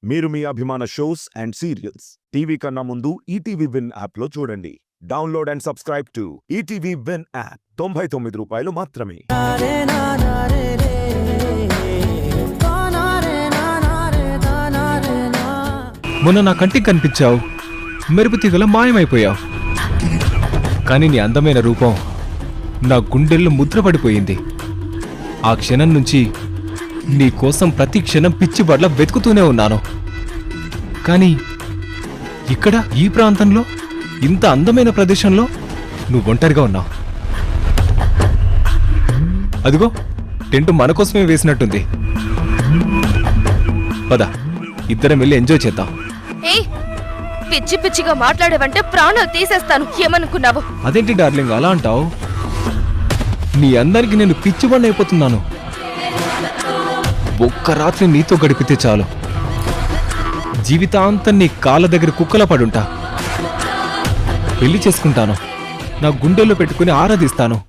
మీరు మీ అభిమాన shows and serials TV కన్నా ముందు ఈటీవీ విన్ యాప్లో చూడండి. Download and subscribe to ETV win app. 99 రూపాయలు మాత్రమే. మొన్న నా కంటికి కనిపించావు, మెరుపు తీగల మాయమైపోయావు. కానీ నీ అందమైన రూపం నా గుండెల్లో ముద్రపడిపోయింది. ఆ క్షణం నుంచి నీ కోసం ప్రతి క్షణం పిచ్చిబడ్ల వెతుకుతూనే ఉన్నాను. కానీ ఇక్కడ ఈ ప్రాంతంలో ఇంత అందమైన ప్రదేశంలో నువ్వు ఒంటరిగా ఉన్నావు. అదిగో టెంట్ మన కోసమే వేసినట్టుంది. పద, ఇద్దరం వెళ్ళి ఎంజాయ్ చేద్దాం. పిచ్చి పిచ్చిగా మాట్లాడేవంటే ప్రాణాలు తీసేస్తాను. ఏమనుకున్నావు? అదేంటి డార్లింగ్ అలా అంటావు? నీ అందరికి నేను పిచ్చిబడిన అయిపోతున్నాను. ఒక్క రాత్రి నీతో గడిపితే చాలు, జీవితాంతం నీ కాళ్ళ దగ్గర కుక్కలా పడుంటా. పెళ్లి చేసుకుంటాను, నా గుండెల్లో పెట్టుకుని ఆరాధిస్తాను.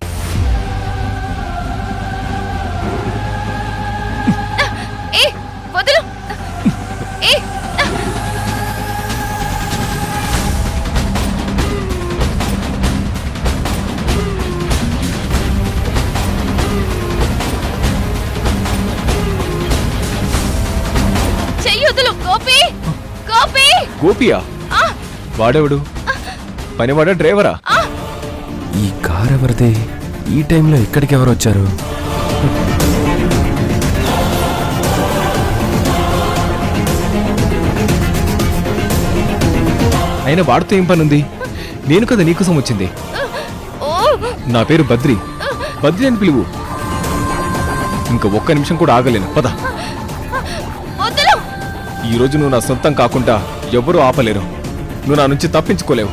గోపియా? వాడెవడు? పనివాడా డ్రైవరా? ఈ కార్ ఎవరిది? ఈ టైంలో ఇక్కడికి ఎవరు వచ్చారు? అయినా వాడితో ఏం పనుంది? నేను కదా నీకోసం వచ్చింది. నా పేరు బద్రి. బద్రి అని పిలువు. ఇంకా ఒక్క నిమిషం కూడా ఆగలేను. పద. ఈరోజు నువ్వు నా సొంతం కాకుండా ఎవరూ ఆపలేరు. నువ్వు నా నుంచి తప్పించుకోలేవు.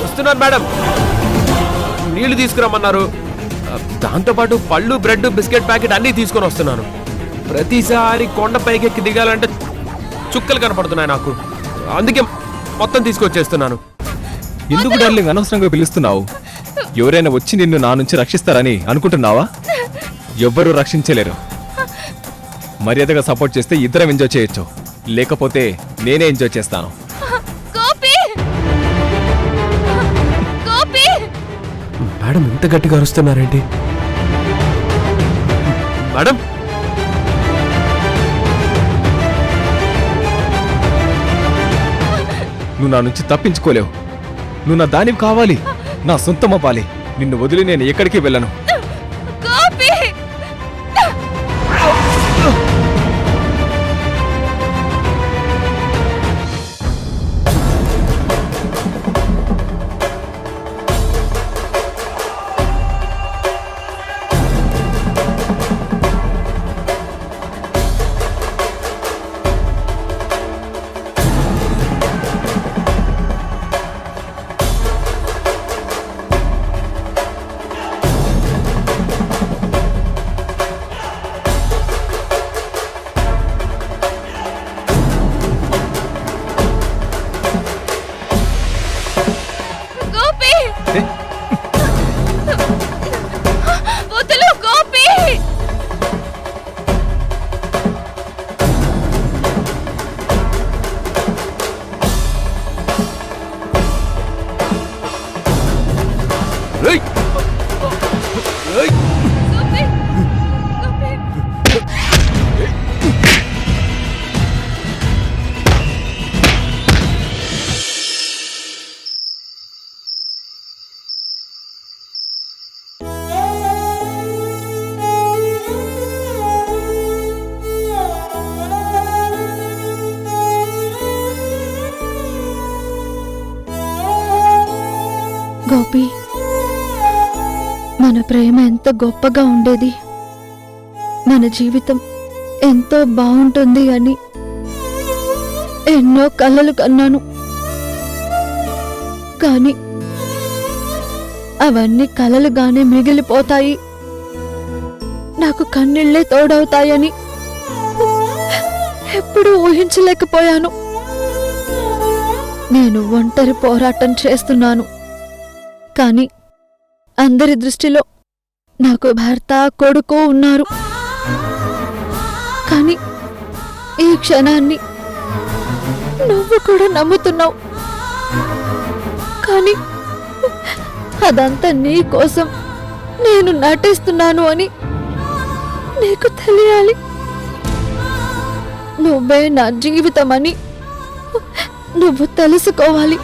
వస్తున్నాను మేడం. నీళ్లు తీసుకురమ్మన్నారు. దాంతోపాటు పళ్ళు, బ్రెడ్, బిస్కెట్ ప్యాకెట్ అన్నీ తీసుకొని వస్తున్నాను. ప్రతిసారి కొండ పైకెక్కి దిగాలంటే చుక్కలు కనపడుతున్నాయి నాకు. అందుకే మొత్తం తీసుకొచ్చేస్తున్నాను. ఎందుకు డార్లింగ్ అనవసరంగా పిలుస్తున్నావు? ఎవరైనా వచ్చి నిన్ను నా నుంచి రక్షిస్తారని అనుకుంటున్నావా? ఎవ్వరూ రక్షించలేరు. మర్యాదగా సపోర్ట్ చేస్తే ఇద్దరం ఎంజాయ్ చేయొచ్చు, లేకపోతే నేనే ఎంజాయ్ చేస్తాను. మేడం ఇంత గట్టిగా అరుస్తున్నారేంటి? మేడం, నువ్వు నా నుంచి తప్పించుకోలేవు. నువ్వు నా దానివి కావాలి, నా సొంతం అవ్వాలి. నిన్ను వదిలి నేను ఎక్కడికి వెళ్ళను. గోపి, మన ప్రేమ ఎంత గొప్పగా ఉండేది, మన జీవితం ఎంతో బాగుంటుంది అని ఎన్నో కలలు కన్నాను. కానీ అవన్నీ కలలుగానే మిగిలిపోతాయి, నాకు కన్నీళ్లే తోడవుతాయని ఎప్పుడూ ఊహించలేకపోయాను. నేను ఒంటరి పోరాటం చేస్తున్నాను, కానీ అందరి దృష్టిలో నాకు భర్త, కొడుకు ఉన్నారు. క్షణాన్ని నువ్వు కూడా నమ్ముతున్నావు. కానీ అదంతా నీ కోసం నేను నటిస్తున్నాను అని నీకు తెలియాలి. నువ్వే నా జీవితం అని నువ్వు తెలుసుకోవాలి.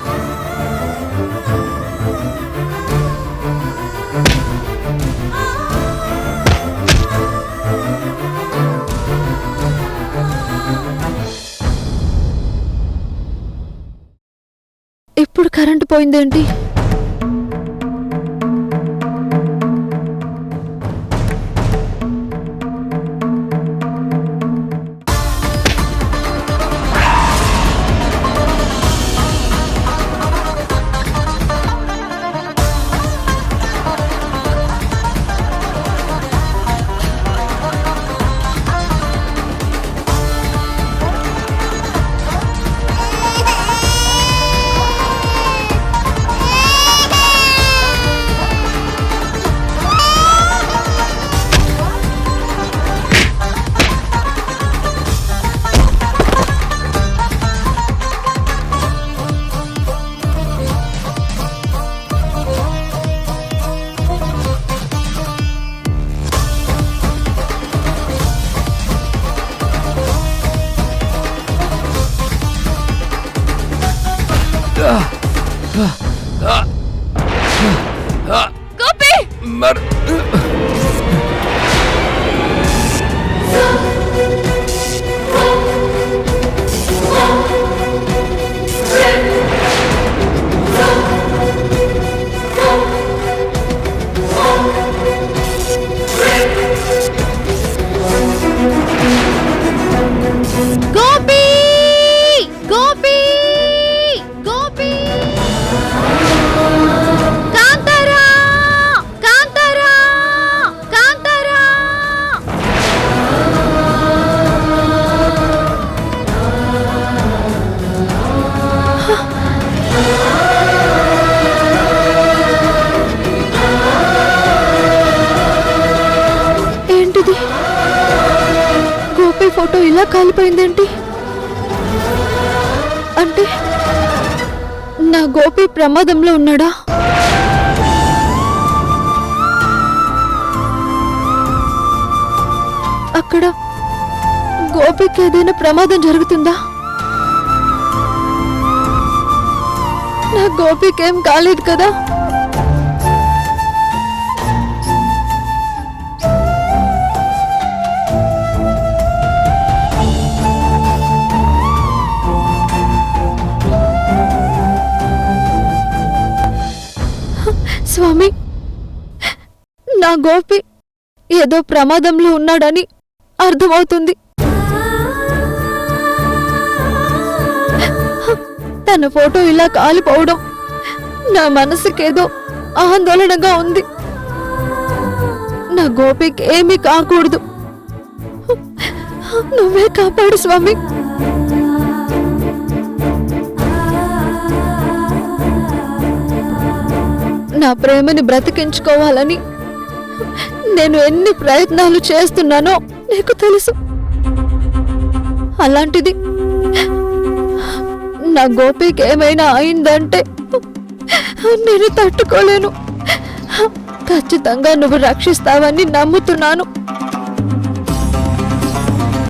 ఇప్పుడు కరెంటు పోయిందేంటి? గోపి! గోపి! గోపి! గోపి! కాంతారా! కాంతారా! కాంతారా! ఏంటిది? గోపి ఫోటో ఇలా కాలిపోయిందేంటి? అంటే నా గోపి ప్రమాదంలో ఉన్నాడా? అక్కడ గోపికి ఏదైనా ప్రమాదం జరుగుతుందా? నా గోపికేం కాలేదు కదా? స్వామి, నా గోపి ఏదో ప్రమాదంలో ఉన్నాడని అర్థమవుతుంది. తన ఫోటో ఇలా కాలిపోవడం నా మనసుకేదో ఆందోళనగా ఉంది. నా గోపికి ఏమీ కాకూడదు. నువ్వే కాపాడు స్వామి. నా ప్రేమని బ్రతికించుకోవాలని నేను ఎన్ని ప్రయత్నాలు చేస్తున్నానో నీకు తెలుసు. అలాంటిది నా గోపికి ఏమైనా అయిందంటే నేను తట్టుకోలేను. ఖచ్చితంగా నువ్వు రక్షిస్తావని నమ్ముతున్నాను.